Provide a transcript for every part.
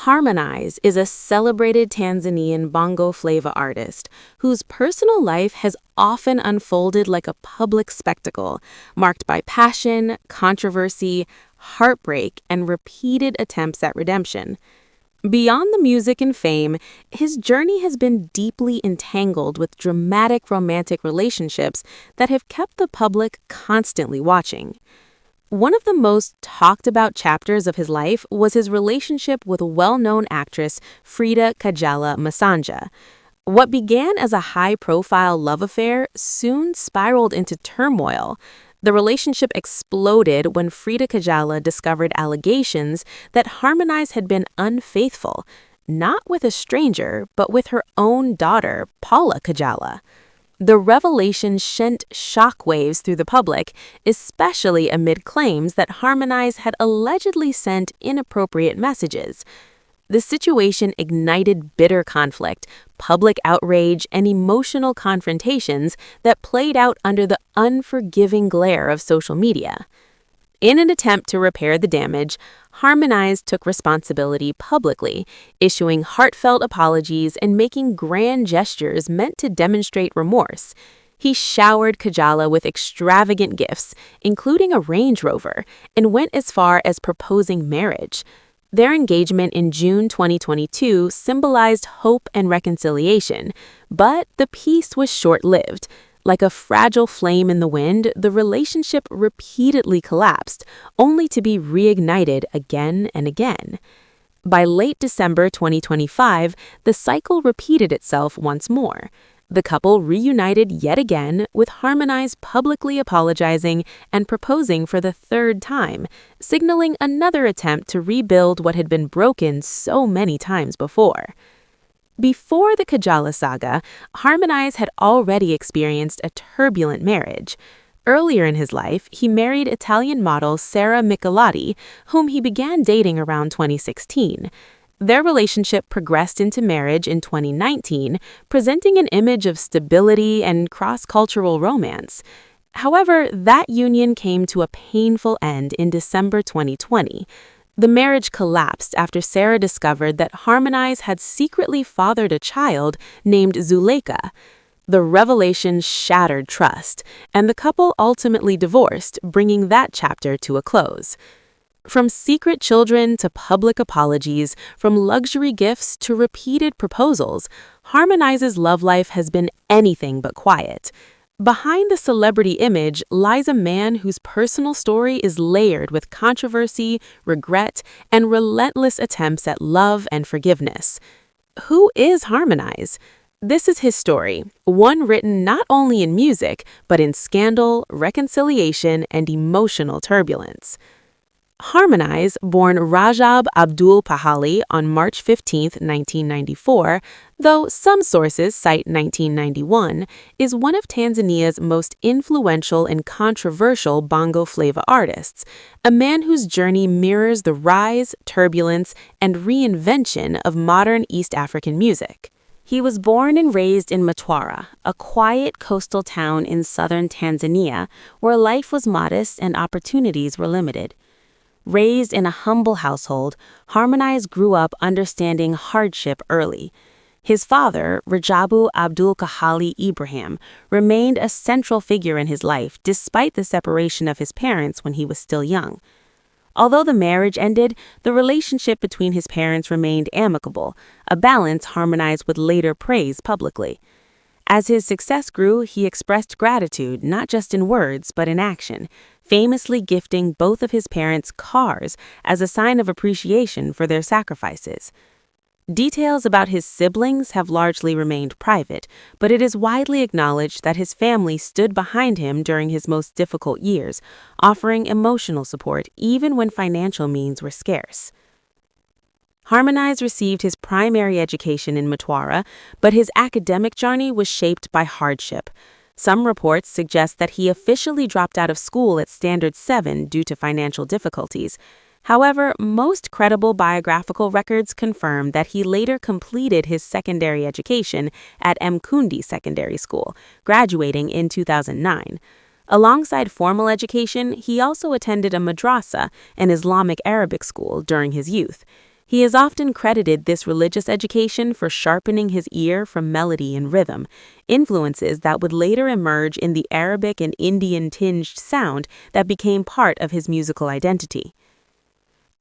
Harmonize is a celebrated Tanzanian bongo flava artist whose personal life has often unfolded like a public spectacle, marked by passion, controversy, heartbreak, and repeated attempts at redemption. Beyond the music and fame, his journey has been deeply entangled with dramatic romantic relationships that have kept the public constantly watching. One of the most talked about chapters of his life was his relationship with well-known actress Frida Kajala Masanja. What began as a high-profile love affair soon spiraled into turmoil. The relationship exploded when Frida Kajala discovered allegations that Harmonize had been unfaithful, not with a stranger, but with her own daughter, Paula Kajala. The revelation sent shockwaves through the public, especially amid claims that Harmonize had allegedly sent inappropriate messages. The situation ignited bitter conflict, public outrage, and emotional confrontations that played out under the unforgiving glare of social media. In an attempt to repair the damage, Harmonize took responsibility publicly, issuing heartfelt apologies and making grand gestures meant to demonstrate remorse. He showered Kajala with extravagant gifts, including a Range Rover, and went as far as proposing marriage. Their engagement in June 2022 symbolized hope and reconciliation, but the peace was short-lived. Like a fragile flame in the wind, the relationship repeatedly collapsed, only to be reignited again and again. By late December 2025, the cycle repeated itself once more. The couple reunited yet again, with Harmonize publicly apologizing and proposing for the third time, signaling another attempt to rebuild what had been broken so many times before. Before the Kajala saga, Harmonize had already experienced a turbulent marriage. Earlier in his life, he married Italian model Sara Michelotti, whom he began dating around 2016. Their relationship progressed into marriage in 2019, presenting an image of stability and cross-cultural romance. However, that union came to a painful end in December 2020. The marriage collapsed after Sarah discovered that Harmonize had secretly fathered a child named Zuleika. The revelation shattered trust, and the couple ultimately divorced, bringing that chapter to a close. From secret children to public apologies, from luxury gifts to repeated proposals, Harmonize's love life has been anything but quiet. Behind the celebrity image lies a man whose personal story is layered with controversy, regret, and relentless attempts at love and forgiveness. Who is Harmonize? This is his story, one written not only in music, but in scandal, reconciliation, and emotional turbulence. Harmonize, born Rajab Abdul Pahali on March 15, 1994, though some sources cite 1991, is one of Tanzania's most influential and controversial bongo flava artists, a man whose journey mirrors the rise, turbulence, and reinvention of modern East African music. He was born and raised in Mtwara, a quiet coastal town in southern Tanzania, where life was modest and opportunities were limited. Raised in a humble household, Harmonize grew up understanding hardship early. His father, Rajabu Abdul Kahali Ibrahim, remained a central figure in his life despite the separation of his parents when he was still young. Although the marriage ended, the relationship between his parents remained amicable, a balance Harmonize would later praise publicly. As his success grew, he expressed gratitude not just in words but in action, famously gifting both of his parents cars as a sign of appreciation for their sacrifices. Details about his siblings have largely remained private, but it is widely acknowledged that his family stood behind him during his most difficult years, offering emotional support even when financial means were scarce. Harmonize received his primary education in Mtwara, but his academic journey was shaped by hardship. Some reports suggest that he officially dropped out of school at Standard 7 due to financial difficulties. However, most credible biographical records confirm that he later completed his secondary education at Mkundi Secondary School, graduating in 2009. Alongside formal education, he also attended a madrasa, an Islamic Arabic school, during his youth. He is often credited this religious education for sharpening his ear for melody and rhythm, influences that would later emerge in the Arabic and Indian-tinged sound that became part of his musical identity.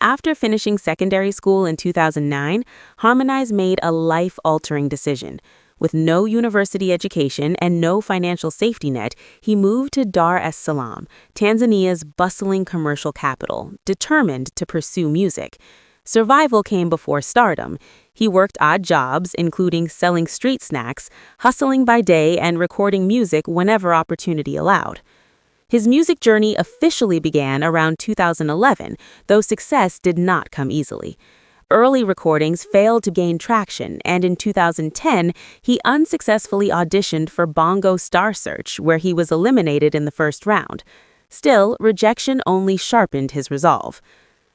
After finishing secondary school in 2009, Harmonize made a life-altering decision. With no university education and no financial safety net, he moved to Dar es Salaam, Tanzania's bustling commercial capital, determined to pursue music. Survival came before stardom. He worked odd jobs, including selling street snacks, hustling by day, and recording music whenever opportunity allowed. His music journey officially began around 2011, though success did not come easily. Early recordings failed to gain traction, and in 2010, he unsuccessfully auditioned for Bongo Star Search, where he was eliminated in the first round. Still, rejection only sharpened his resolve.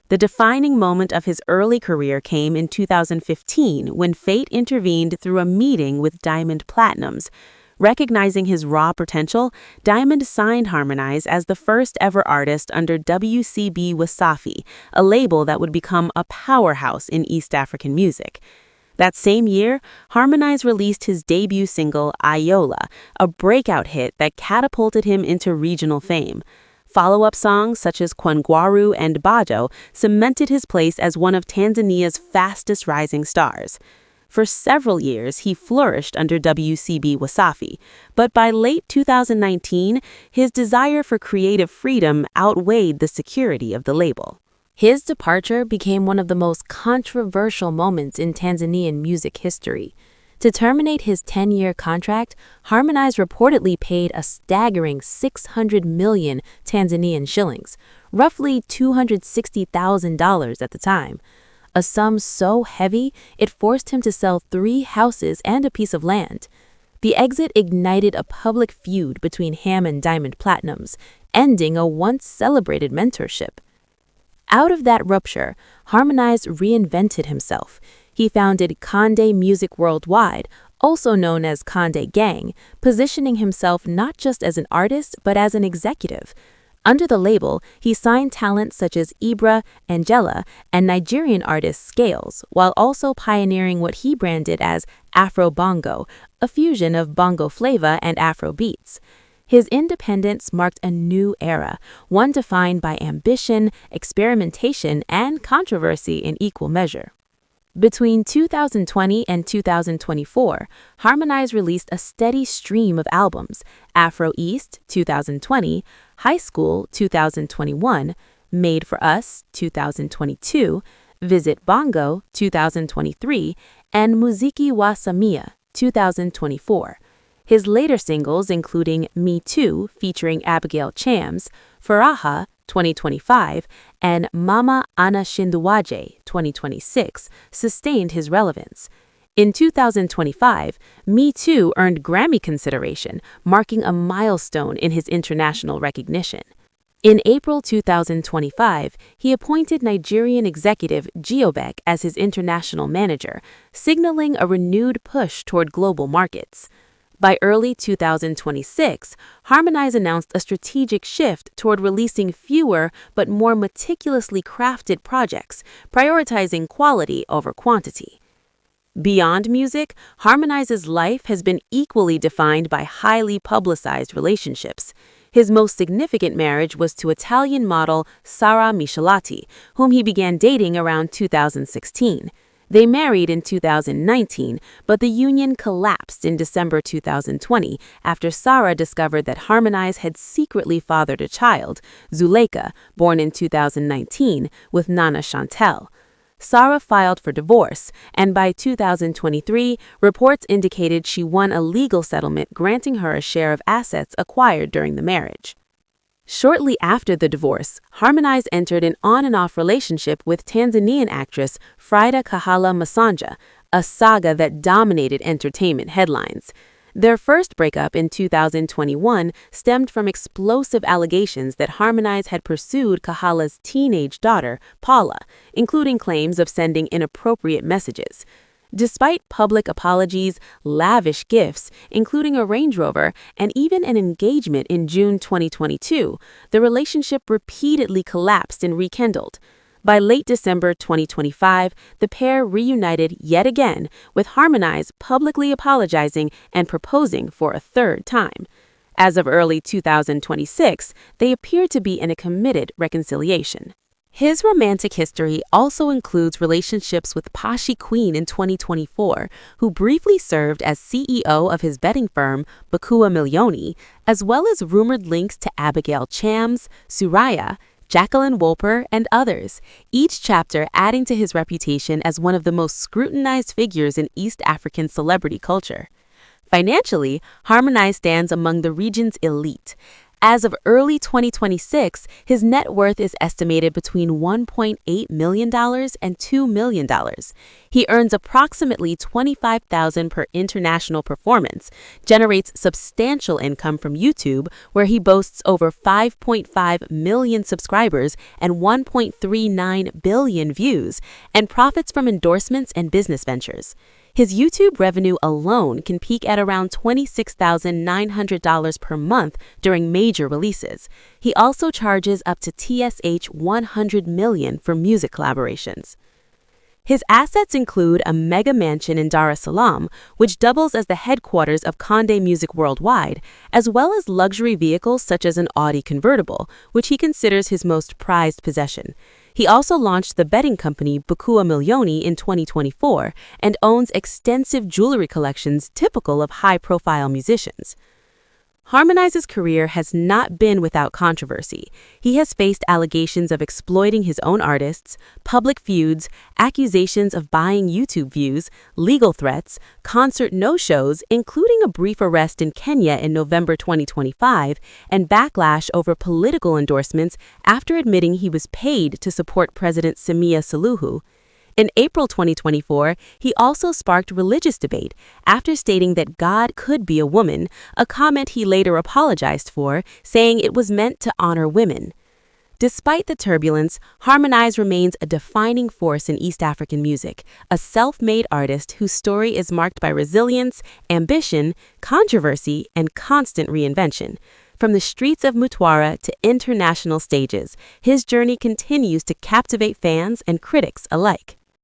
The defining moment of his early career came in 2015 when fate intervened through a meeting with Diamond Platnumz. Recognizing his raw potential, Diamond signed Harmonize as the first-ever artist under WCB Wasafi, a label that would become a powerhouse in East African music. That same year, Harmonize released his debut single, Ayola, a breakout hit that catapulted him into regional fame. Follow-up songs such as Kwangwaru and Bado cemented his place as one of Tanzania's fastest rising stars. For several years, he flourished under WCB Wasafi, but by late 2019, his desire for creative freedom outweighed the security of the label. His departure became one of the most controversial moments in Tanzanian music history. To terminate his 10-year contract, Harmonize reportedly paid a staggering 600 million Tanzanian shillings, roughly $260,000 at the time. A sum so heavy, it forced him to sell 3 houses and a piece of land. The exit ignited a public feud between Ham and Diamond Platnumz, ending a once-celebrated mentorship. Out of that rupture, Harmonize reinvented himself. He founded Conde Music Worldwide, also known as Conde Gang, positioning himself not just as an artist but as an executive. Under the label, he signed talent such as Ibra, Angela, and Nigerian artist Scales, while also pioneering what he branded as Afro Bongo, a fusion of bongo flava and Afro beats. His independence marked a new era, one defined by ambition, experimentation, and controversy in equal measure. Between 2020 and 2024, Harmonize released a steady stream of albums: Afro East 2020, High School 2021, Made for Us 2022, Visit Bongo 2023, and Muziki wa Samia 2024. His later singles, including Me Too featuring Abigail Chams, Faraha 2025, and Mama Anashinduwaje 2026, sustained his relevance. In 2025, Me Too earned Grammy consideration, marking a milestone in his international recognition. In April 2025, he appointed Nigerian executive Giobek as his international manager, signaling a renewed push toward global markets. By early 2026, Harmonize announced a strategic shift toward releasing fewer but more meticulously crafted projects, prioritizing quality over quantity. Beyond music, Harmonize's life has been equally defined by highly publicized relationships. His most significant marriage was to Italian model Sara Michelati, whom he began dating around 2016. They married in 2019, but the union collapsed in December 2020 after Sara discovered that Harmonize had secretly fathered a child, Zuleika, born in 2019, with Nana Chantel. Sara filed for divorce, and by 2023, reports indicated she won a legal settlement granting her a share of assets acquired during the marriage. Shortly after the divorce, Harmonize entered an on-and-off relationship with Tanzanian actress Frida Kahala Masanja, a saga that dominated entertainment headlines. Their first breakup in 2021 stemmed from explosive allegations that Harmonize had pursued Kahala's teenage daughter, Paula, including claims of sending inappropriate messages. Despite public apologies, lavish gifts, including a Range Rover, and even an engagement in June 2022, the relationship repeatedly collapsed and rekindled. By late December 2025, the pair reunited yet again, with Harmonize publicly apologizing and proposing for a third time. As of early 2026, they appear to be in a committed reconciliation. His romantic history also includes relationships with Pashi Queen in 2024, who briefly served as CEO of his betting firm, Bakua Milioni, as well as rumored links to Abigail Chams, Suraya, Jacqueline Wolper, and others, each chapter adding to his reputation as one of the most scrutinized figures in East African celebrity culture. Financially, Harmonize stands among the region's elite. As of early 2026, his net worth is estimated between $1.8 million and $2 million. He earns approximately $25,000 per international performance, generates substantial income from YouTube, where he boasts over 5.5 million subscribers and 1.39 billion views, and profits from endorsements and business ventures. His YouTube revenue alone can peak at around $26,900 per month during major releases. He also charges up to TSH $100 million for music collaborations. His assets include a mega mansion in Dar es Salaam, which doubles as the headquarters of Condé Music Worldwide, as well as luxury vehicles such as an Audi convertible, which he considers his most prized possession. He also launched the betting company Bakua Milioni in 2024 and owns extensive jewelry collections typical of high-profile musicians. Harmonize's career has not been without controversy. He has faced allegations of exploiting his own artists, public feuds, accusations of buying YouTube views, legal threats, concert no-shows, including a brief arrest in Kenya in November 2025, and backlash over political endorsements after admitting he was paid to support President Samia Suluhu. In April 2024, he also sparked religious debate after stating that God could be a woman, a comment he later apologized for, saying it was meant to honor women. Despite the turbulence, Harmonize remains a defining force in East African music, a self-made artist whose story is marked by resilience, ambition, controversy, and constant reinvention. From the streets of Mtwara to international stages, his journey continues to captivate fans and critics alike.